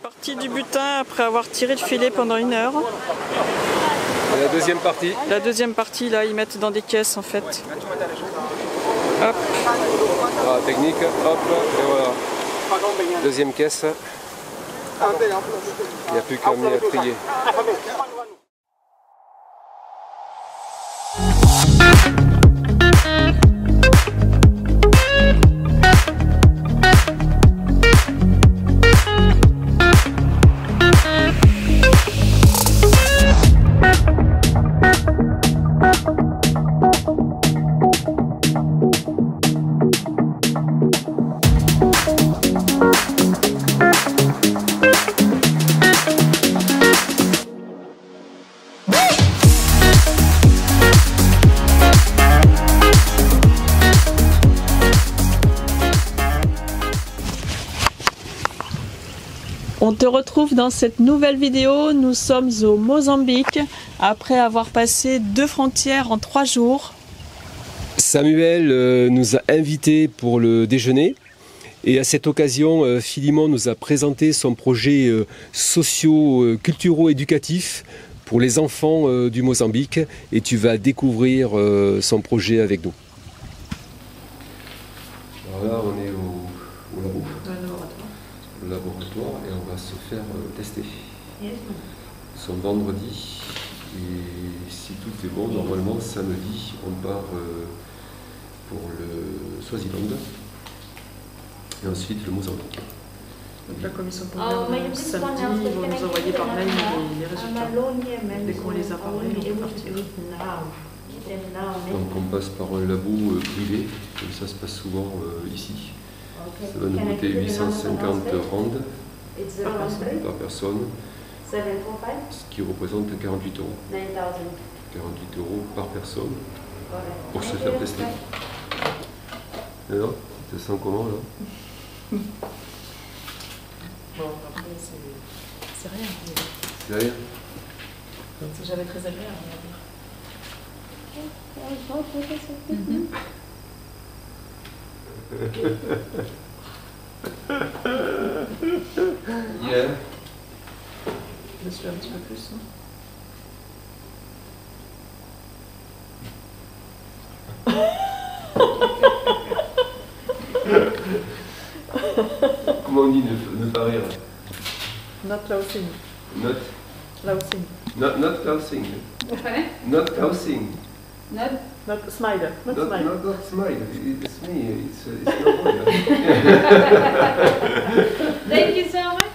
Partie du butin après avoir tiré le filet pendant 1 heure. Et la deuxième partie. La deuxième partie, là, ils mettent dans des caisses en fait. Hop. Voilà, technique, hop, et voilà. Deuxième caisse. Il n'y a plus qu'à trier. On te retrouve dans cette nouvelle vidéo. Nous sommes au Mozambique après avoir passé 2 frontières en 3 jours. Samuel nous a invités pour le déjeuner et à cette occasion, Philimon nous a présenté son projet socio-culturo-éducatif pour les enfants du Mozambique et tu vas découvrir son projet avec nous. Alors là, on est au laboratoire et on va se faire tester. Nous sommes vendredi et si tout est bon, normalement samedi on part pour le Swaziland et ensuite le Mozambique. Donc là, comme ils sont pas samedi, ils vont nous envoyer par mail les résultats. Dès qu'on les a parlé, on peut partir. Donc on passe par un labo privé, comme ça se passe souvent ici. Ça va nous coûter 850 rands par personne, ce qui représente 48 €. 48 € par personne pour se faire tester. Alors, tu te sens comment là? Bon, après c'est rien. C'est rien? C'est jamais très agréable, on va dire. Yeah. Je suis un petit peu plus. Comment on dit ne pas rire? Not laughing. Not Laughing. not cursing. Not cursing. Not smile. Not smile. Not smile. It's me. It's your boy. Thank you so much.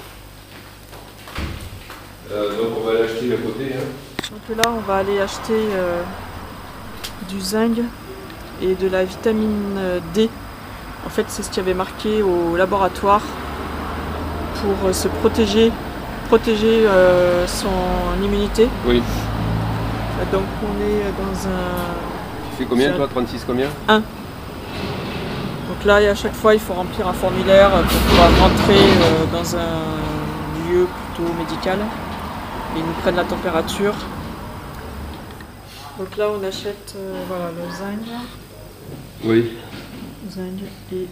Donc on va l'acheter à côté. Hein. Donc là, on va aller acheter du zinc et de la vitamine D. En fait, c'est ce qu'il y avait marqué au laboratoire pour se protéger son immunité. Oui. Donc on est dans un... Tu fais combien toi? 36 combien? 1. Donc là, et à chaque fois, il faut remplir un formulaire pour pouvoir rentrer dans un lieu plutôt médical. Ils nous prennent la température. Donc là, on achète voilà, le zinc. Oui. Zinc et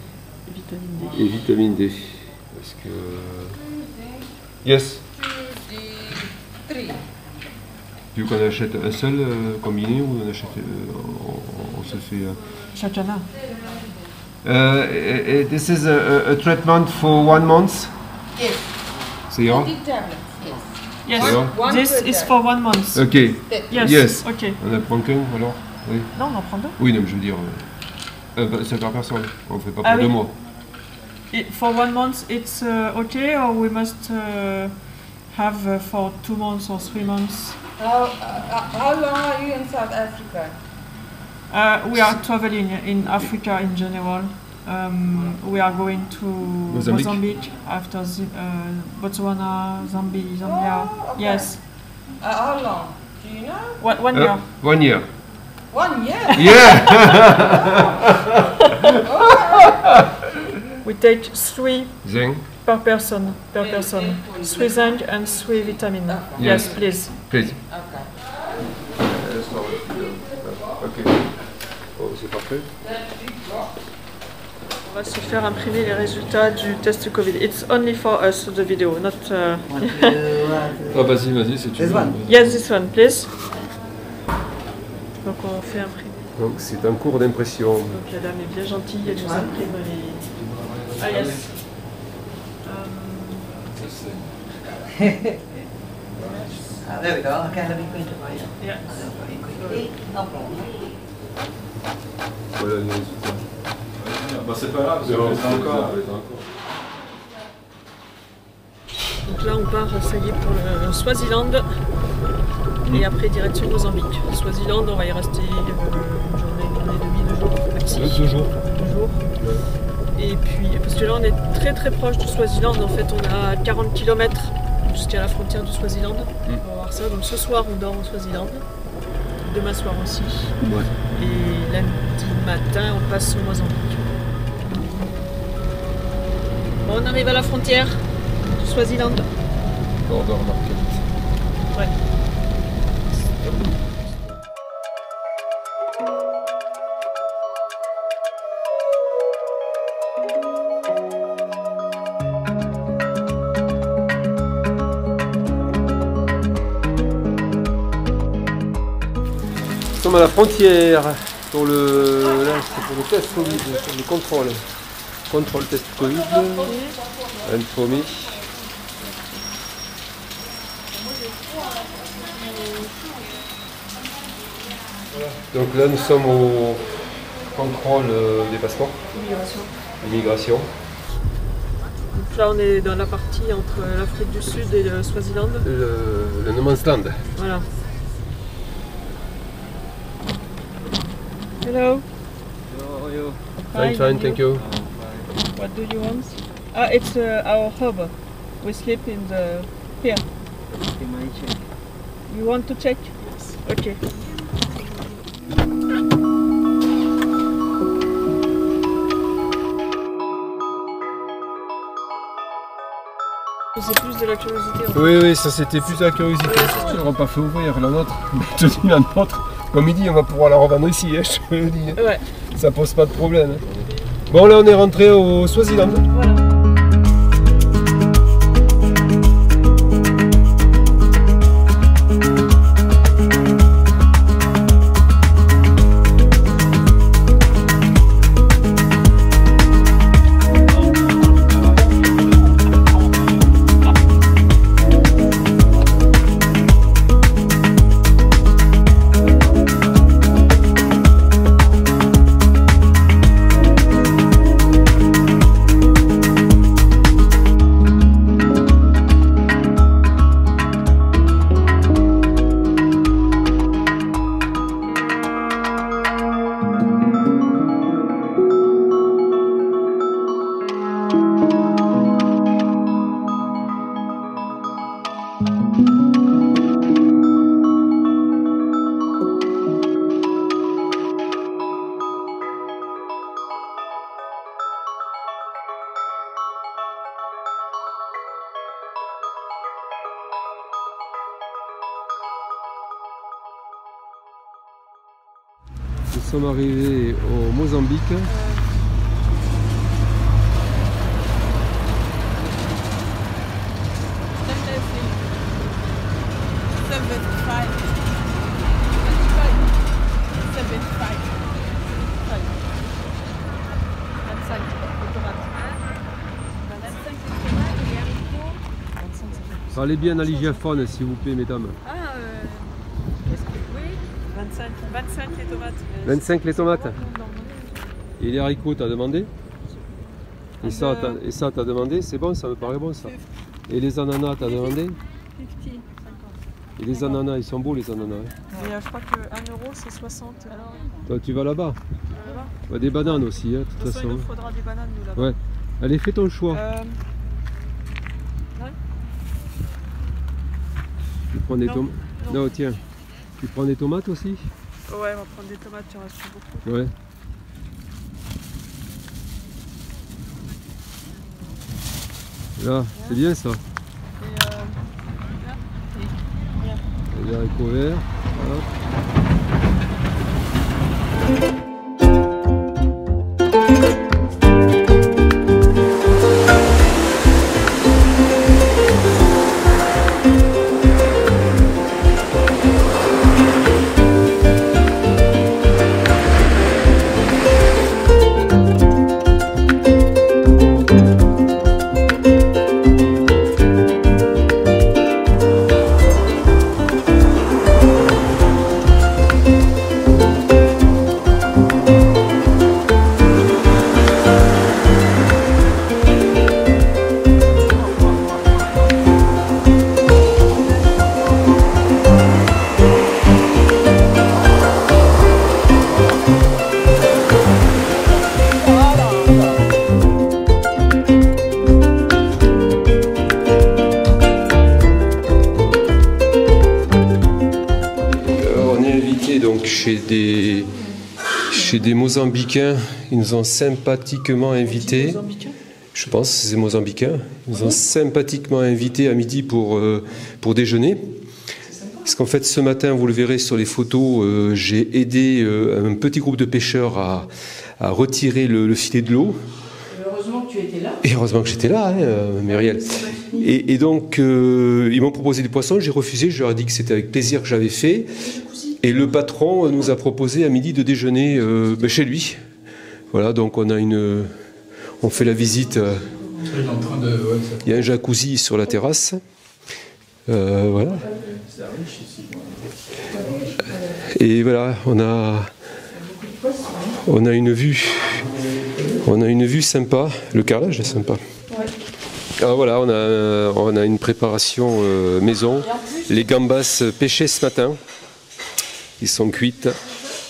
vitamine D. Et vitamine D. Parce que... Yes. Tu veux qu'on achète un seul combiné ou on achète... on se fait... Chacun a. This is a treatment for 1 month. Yes. C'est all? Yes, One this is for 1 month. Ok. Yes. Yes. Ok. On en prend qu'un alors? Oui. Non, on en prend 2. Oui, non, mais je veux dire... c'est par personne. On ne fait pas pour Ah, 2 oui. mois. For 1 month, it's okay, or we must have for 2 months or 3 months? How long are you in South Africa? We are traveling in Africa in general. We are going to Mozambique after Botswana, Zambia. Oh, okay. Yes. How long? Do you know? 1 year. 1 year. 1 year? Yeah! We take 3 Zinc, per person. 3 zinc and 3 vitamin. Yes, please. please. Okay. Ok. Oh, c'est parfait. On va se faire imprimer les résultats du test Covid. It's only for us, the video, not... Ah vas-y, c'est tout. Yes, this one, please. Donc on fait imprimer. Donc c'est un cours d'impression. Donc la dame est bien gentille, elle nous imprime les... Ah yes. There we go. Okay, let me print it right now. Yeah. Very quickly. No problem. Voilà les résultats. Bah c'est pas grave, c'est encore. Donc là on part, ça y est, pour le Swaziland. Et après direction Mozambique. Swaziland, on va y rester une journée et demie, 2 jours maxi. 2 jours. 2 jours. Et puis, parce que là on est très très proche du Swaziland, en fait on a 40 km jusqu'à la frontière du Swaziland. On va voir ça. Donc ce soir on dort au Swaziland. Demain soir aussi. Ouais. Et lundi matin on passe au Mozambique. Bon, on arrive à la frontière du Swaziland. Border market. Ouais. Nous sommes à la frontière pour le, là, c'est pour le test Covid, le contrôle. Contrôle test Covid. Infomé. Donc là nous sommes au contrôle des passeports. Immigration. Donc là on est dans la partie entre l'Afrique du Sud et le Swaziland. Le no man's land. Voilà. Hello. How are you? Fine, thank you. What do you want? Ah, it's our hub. We sleep in the here. Okay, my check. You want to check? Yes. Okay. C'est plus de la curiosité. En fait. Oui, ça c'était plus la curiosité. On n'aura pas fait ouvrir la nôtre. Je te dis la nôtre. Comme il dit, on va pouvoir la revendre ici, hein, je te le dis. Ouais. Ça pose pas de problème. Bon, là on est rentré au Swaziland. Voilà. Nous sommes arrivés au Mozambique. Parlez bien à l'hygiaphone s'il vous plaît mesdames. Ah, est-ce que oui 25 les tomates. 25 les tomates. Et les haricots t'as demandé? Et ça t'as demandé? C'est bon, ça me paraît bon ça. Et les ananas t'as demandé? 50. Et les ananas, ils sont beaux les ananas. Hein. Et je crois que 1 euro c'est 60. Toi tu vas là-bas? Bah, des bananes aussi, hein, de toute façon. Il nous faudra des bananes nous là-bas. Ouais. Allez, fais ton choix. Tu prends des tomates? Non, tiens. Tu prends des tomates aussi? Ouais, on va prendre des tomates, il en reste beaucoup. Ouais. Là, c'est bien ça. Et les haricots verts. Voilà. donc chez des Mozambicains. Ils nous ont sympathiquement invités. Je pense que c'est Mozambicains. Ils nous ont sympathiquement invités à midi pour déjeuner. Parce qu'en fait, ce matin, vous le verrez sur les photos, j'ai aidé un petit groupe de pêcheurs à retirer le filet de l'eau. Heureusement que tu étais là. Et heureusement que j'étais là, Muriel. Et donc, ils m'ont proposé du poisson, j'ai refusé, je leur ai dit que c'était avec plaisir que j'avais fait. Et le patron nous a proposé à midi de déjeuner chez lui. Voilà, donc on fait la visite. Il y a un jacuzzi sur la terrasse. Voilà. Et voilà, on a une vue sympa. Le carrelage est sympa. Alors voilà, on a une préparation maison. Les gambas pêchées ce matin, ils sont cuites.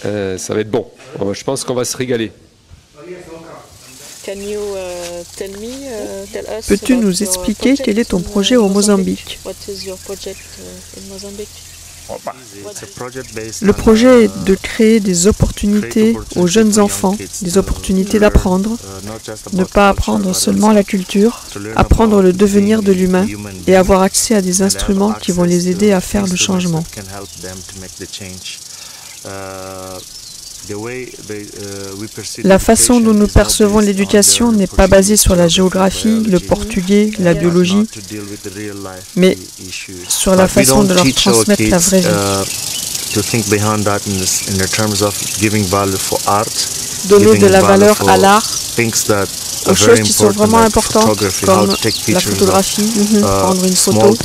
Ça va être bon. Je pense qu'on va se régaler. Peux-tu nous expliquer quel est ton projet au Mozambique? Le projet est de créer des opportunités aux jeunes enfants, des opportunités d'apprendre, ne pas apprendre seulement la culture, apprendre le devenir de l'humain et avoir accès à des instruments qui vont les aider à faire le changement. La façon dont nous percevons l'éducation n'est pas basée sur la géographie, le portugais, la biologie, mais sur la façon de leur transmettre la vraie vie. Donner de la valeur à l'art, aux choses qui sont vraiment importantes, comme la photographie, prendre une photo,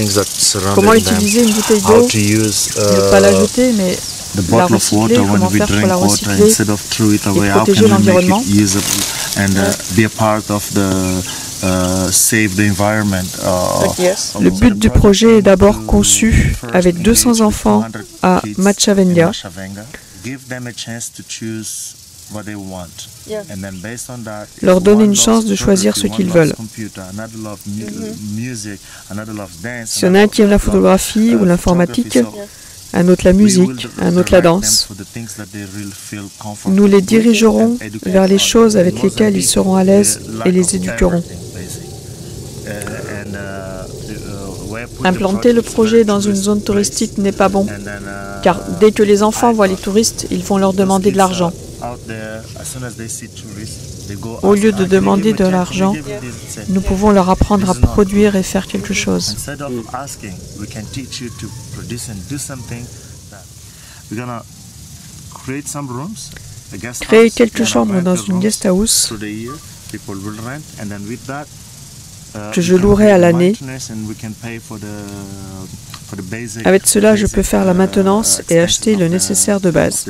comment utiliser une bouteille d'eau, ne pas la jeter, mais la recycler, comment faire pour la recycler et protéger l'environnement. Le but du projet est d'abord conçu avec 200 enfants à Machavenga. Leur donner une chance de choisir ce qu'ils veulent. Si on a un qui aime la photographie ou l'informatique, un autre la musique, un autre la danse. Nous les dirigerons vers les choses avec lesquelles ils seront à l'aise et les éduquerons. Implanter le projet dans une zone touristique n'est pas bon, car dès que les enfants voient les touristes, ils vont leur demander de l'argent. Au lieu de demander de l'argent, nous pouvons leur apprendre à produire et faire quelque chose. Créer quelques chambres dans une guest house que je louerai à l'année. Avec cela, je peux faire la maintenance et acheter le nécessaire de base.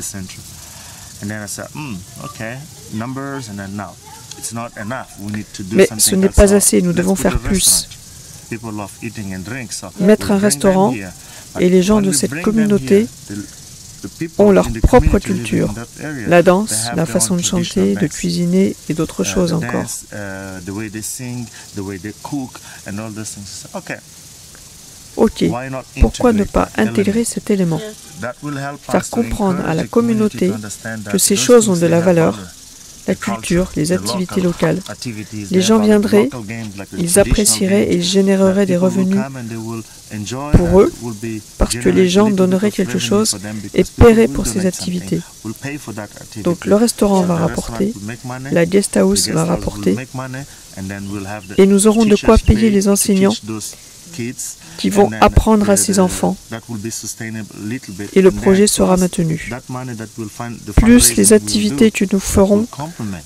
Mais ce n'est pas assez, nous devons faire plus. Mettre un restaurant et les gens de cette communauté ont leur propre culture, la danse, la façon de chanter, de cuisiner et d'autres choses encore. Ok, pourquoi ne pas intégrer cet élément? Faire comprendre à la communauté que ces choses ont de la valeur, la culture, les activités locales. Les gens viendraient, ils apprécieraient et généreraient des revenus pour eux, parce que les gens donneraient quelque chose et paieraient pour ces activités. Donc le restaurant va rapporter, la guest house va rapporter, et nous aurons de quoi payer les enseignants qui vont apprendre à ces enfants et le projet sera maintenu. Plus les activités que nous ferons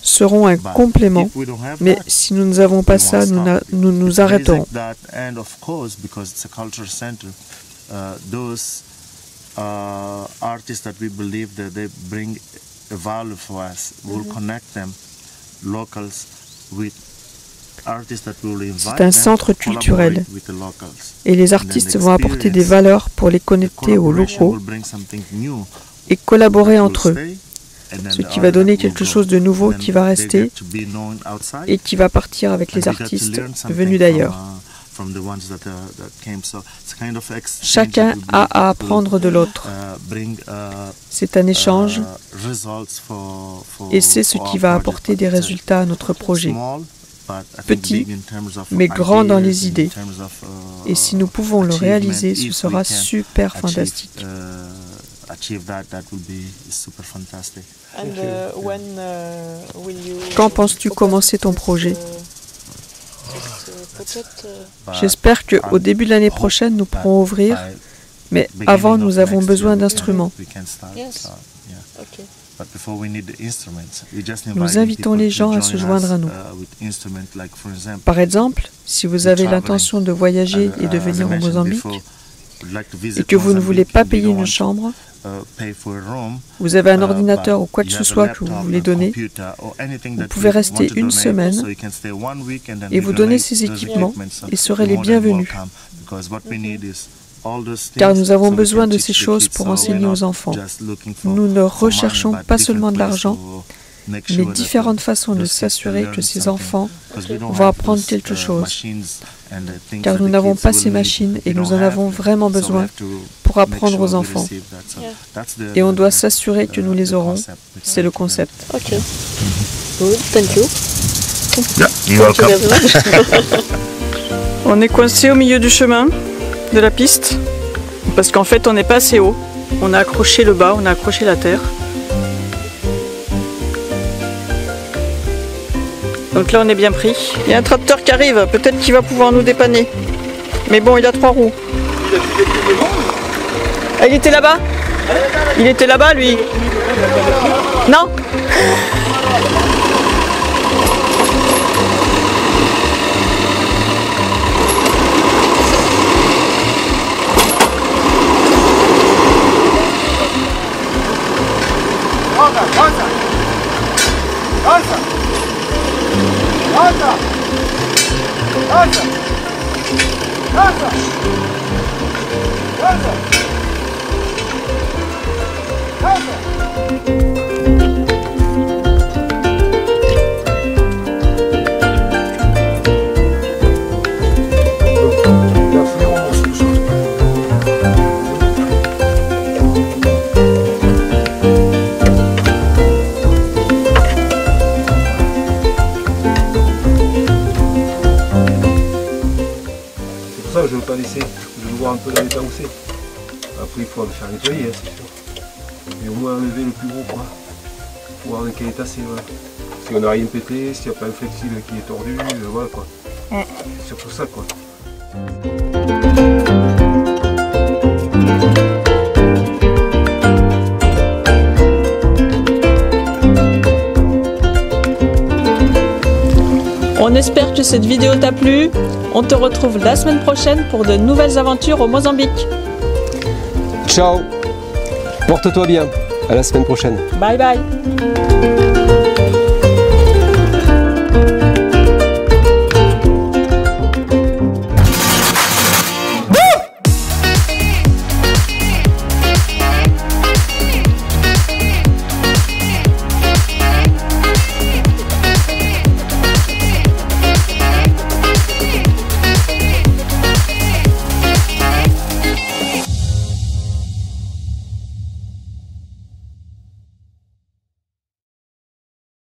seront un complément, mais si nous n'avons pas ça, nous nous arrêterons. C'est un centre culturel et les artistes vont apporter des valeurs pour les connecter aux locaux et collaborer entre eux, ce qui va donner quelque chose de nouveau qui va rester et qui va partir avec les artistes venus d'ailleurs. Chacun a à apprendre de l'autre. C'est un échange et c'est ce qui va apporter des résultats à notre projet. Petit, mais grand dans les idées. Et si nous pouvons le réaliser, ce sera super fantastique. Quand penses-tu commencer ton projet? J'espère qu'au début de l'année prochaine, nous pourrons ouvrir, mais avant, nous avons besoin d'instruments. Nous invitons les gens à se joindre à nous. Par exemple, si vous avez l'intention de voyager et de venir au Mozambique, et que vous ne voulez pas payer une chambre, vous avez un ordinateur ou quoi que ce soit que vous voulez donner, vous pouvez rester une semaine et vous donner ces équipements et serez les bienvenus. Car nous avons besoin de ces choses pour enseigner aux enfants. Nous ne recherchons pas seulement de l'argent, mais différentes façons de s'assurer que ces enfants vont apprendre quelque chose. Car nous n'avons pas ces machines et nous en avons vraiment besoin pour apprendre aux enfants. Et on doit s'assurer que nous les aurons. C'est le concept. Ok. Good, thank you. Yeah, you're welcome. On est coincé au milieu du chemin, de la piste, parce qu'en fait on n'est pas assez haut. On a accroché le bas, on a accroché la terre. Donc là on est bien pris. Il y a un tracteur qui arrive, peut-être qu'il va pouvoir nous dépanner. Mais bon, il a 3 roues. Ah, il était là-bas? Il était là-bas lui? Non? Je ne veux pas laisser, je veux voir un peu dans l'état où c'est. Après il faut le faire nettoyer, hein, c'est sûr. Mais au moins enlever le plus gros quoi. Pour voir dans quel état c'est. Voilà. Si on n'a rien pété, s'il n'y a pas un flexible qui est tordu, voilà quoi. C'est surtout ça quoi. On espère que cette vidéo t'a plu. On te retrouve la semaine prochaine pour de nouvelles aventures au Mozambique. Ciao. Porte-toi bien. À la semaine prochaine. Bye bye.